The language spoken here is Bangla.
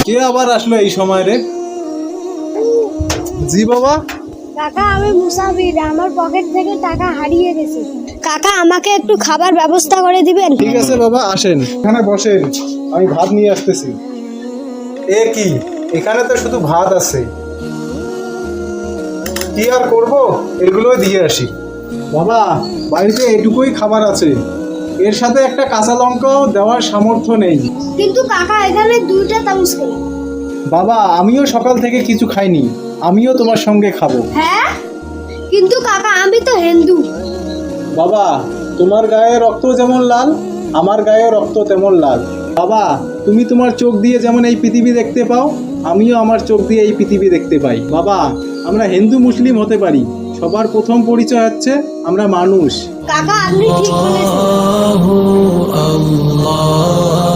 কে আবার আসলো এই সময় রে? জি বাবা। কাকা আমি মুসাফির, আমার পকেট থেকে টাকা হারিয়ে গেছে। কাকা আমাকে একটু খাবার ব্যবস্থা করে দিবেন? ঠিক আছে বাবা, আসেন এখানে বসেন, আমি ভাত নিয়ে আসতেছি। এ কি, এখানে তো শুধু ভাত আছে, কি আর করব, এগুলো দিয়ে আসি। বাবা, বাড়িতে এটুকুই খাবার আছে, এর সাথে একটা কাঁচা লঙ্কাও দেওয়ার সামর্থ্য নেই। কিন্তু কাকা এখানে 2টা চামচ খেল। বাবা, আমিও সকাল থেকে কিছু খাইনি, আমিও তোমার সঙ্গে খাবো। হ্যাঁ, কিন্তু কাকা আমি তো হিন্দু। বাবা, তোমার গায়ে রক্ত যেমন লাল, আমার গায়ে রক্ত তেমন লাল। বাবা, তুমি তোমার চোখ দিয়ে যেমন এই পৃথিবী দেখতে পাও, আমিও আমার চোখ দিয়ে এই পৃথিবী দেখতে পাই। বাবা, আমরা হিন্দু মুসলিম হতে পারি, সবার প্রথম পরিচয় হচ্ছে আমরা মানুষ। কাকা আপনি ঠিক বলেছেন।